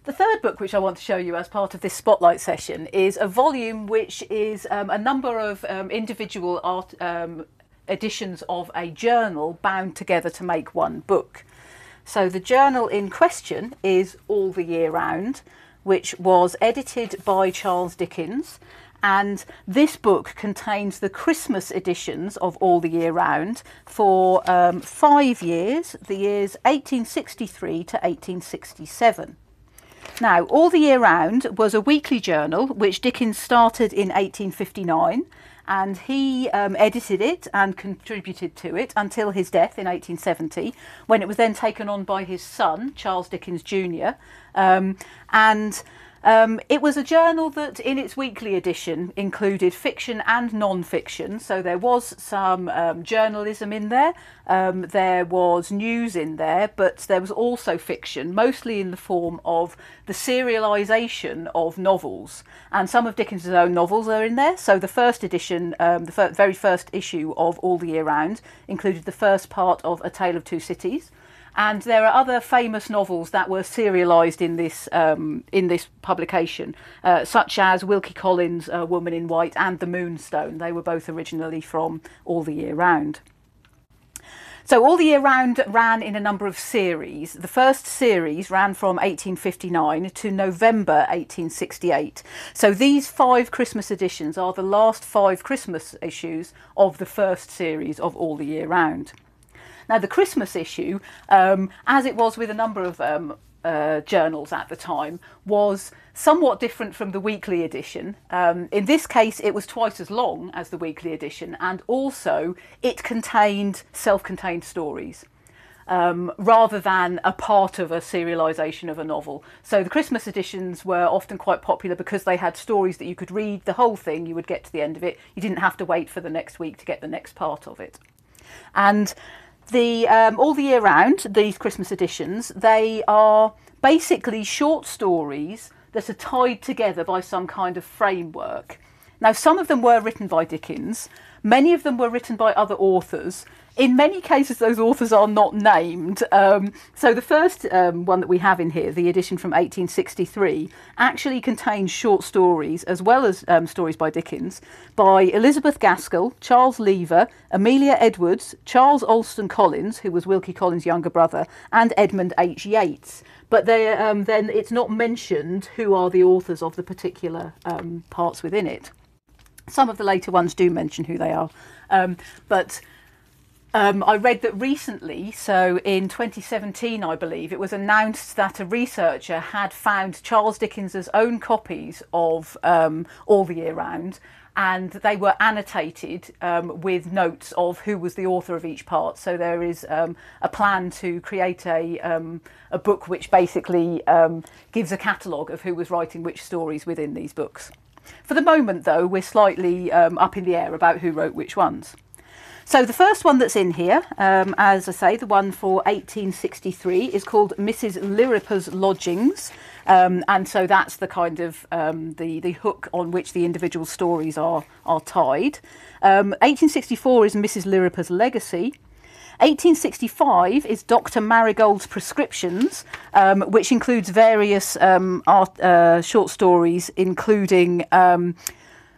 The third book which I want to show you as part of this spotlight session is a volume which is a number of individual art editions of a journal bound together to make one book. So the journal in question is All the Year Round, which was edited by Charles Dicken, and this book contains the Christmas editions of All the Year Round for 5 years, the years 1863 to 1867. Now, All the Year Round was a weekly journal which Dickens started in 1859, and he edited it and contributed to it until his death in 1870, when it was then taken on by his son, Charles Dickens Jr. It was a journal that in its weekly edition included fiction and non-fiction, so there was some journalism in there, there was news in there, but there was also fiction, mostly in the form of the serialisation of novels, and some of Dickens's own novels are in there. So the first edition, the very first issue of All the Year Round included the first part of A Tale of Two Cities. And there are other famous novels that were serialised in this publication, such as Wilkie Collins' Woman in White and The Moonstone. They were both originally from All the Year Round. So All the Year Round ran in a number of series. The first series ran from 1859 to November 1868. So these 5 Christmas editions are the last 5 Christmas issues of the first series of All the Year Round. Now, the Christmas issue, as it was with a number of journals at the time, was somewhat different from the weekly edition. In this case, it was twice as long as the weekly edition, and also it contained self-contained stories, rather than a part of a serialisation of a novel. So the Christmas editions were often quite popular because they had stories that you could read the whole thing, you would get to the end of it, you didn't have to wait for the next week to get the next part of it. And All the Year Round, these Christmas editions, they are basically short stories that are tied together by some kind of framework. Now, some of them were written by Dickens, many of them were written by other authors. In many cases, those authors are not named. So the first one that we have in here, the edition from 1863, actually contains short stories as well as stories by Dickens by Elizabeth Gaskell, Charles Lever, Amelia Edwards, Charles Alston Collins, who was Wilkie Collins' younger brother, and Edmund H. Yates. But then it's not mentioned who are the authors of the particular parts within it. Some of the later ones do mention who they are, I read that recently, so in 2017 I believe, it was announced that a researcher had found Charles Dickens's own copies of All the Year Round, and they were annotated with notes of who was the author of each part. So there is a plan to create a book which basically gives a catalogue of who was writing which stories within these books. For the moment, though, we're slightly up in the air about who wrote which ones. So the first one that's in here, as I say, the one for 1863, is called Mrs. Lirriper's Lodgings. And so that's the kind of the hook on which the individual stories are tied. 1864 is Mrs. Lirriper's Legacy. 1865 is Dr. Marigold's Prescriptions, which includes various short stories, including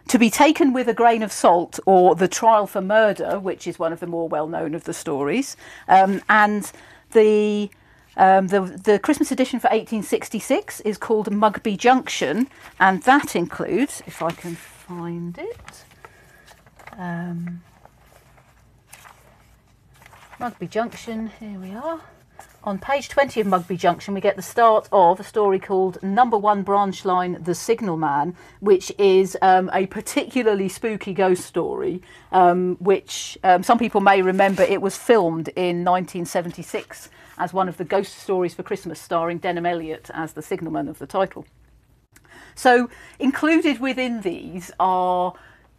To Be Taken with a Grain of Salt, or The Trial for Murder, which is one of the more well-known of the stories. And the Christmas edition for 1866 is called Mugby Junction, and that includes, if I can find it, Mugby Junction, here we are. On page 20 of Mugby Junction, we get the start of a story called Number 1 Branch Line, The Signal Man, which is a particularly spooky ghost story, which some people may remember. It was filmed in 1976 as one of the ghost stories for Christmas, starring Denham Elliott as the signalman of the title. So included within these are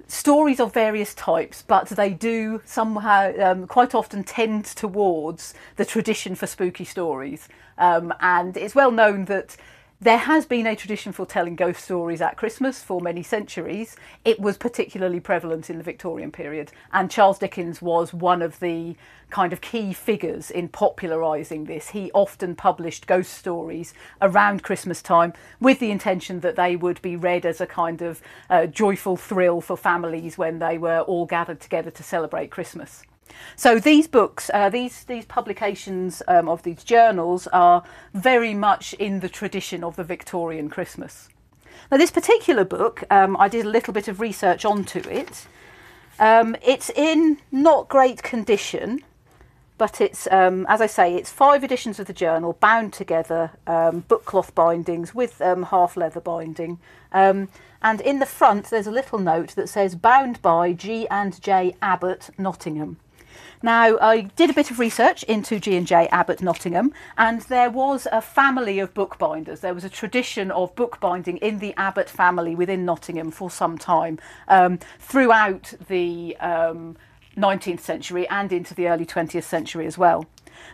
stories of various types, but they do somehow quite often tend towards the tradition for spooky stories. And it's well known that There has been a tradition for telling ghost stories at Christmas for many centuries. It was particularly prevalent in the Victorian period, and Charles Dickens was one of the kind of key figures in popularising this. He often published ghost stories around Christmas time with the intention that they would be read as a kind of joyful thrill for families when they were all gathered together to celebrate Christmas. So these books, these publications of these journals are very much in the tradition of the Victorian Christmas. Now this particular book, I did a little bit of research onto it. It's in not great condition, but it's, as I say, it's 5 editions of the journal bound together, book cloth bindings with half leather binding. And in the front there's a little note that says bound by G&J Abbott, Nottingham. Now, I did a bit of research into G&J Abbott, Nottingham, and there was a family of bookbinders. There was a tradition of bookbinding in the Abbott family within Nottingham for some time, throughout the 19th century and into the early 20th century as well.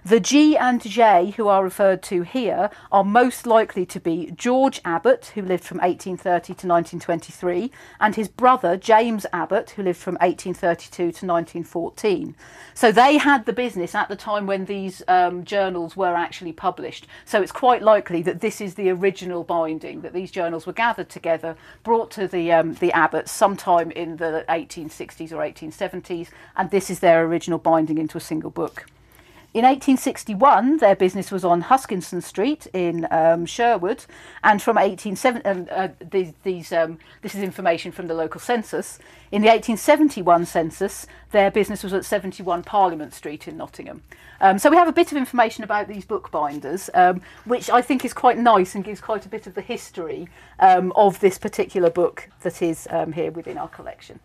The G&J who are referred to here are most likely to be George Abbott, who lived from 1830 to 1923, and his brother James Abbott, who lived from 1832 to 1914. So they had the business at the time when these journals were actually published. So it's quite likely that this is the original binding, that these journals were gathered together, brought to the Abbotts sometime in the 1860s or 1870s, and this is their original binding into a single book. In 1861, their business was on Huskinson Street in Sherwood, and from 1870, this is information from the local census. In the 1871 census, their business was at 71 Parliament Street in Nottingham. So we have a bit of information about these bookbinders, which I think is quite nice and gives quite a bit of the history of this particular book that is here within our collection.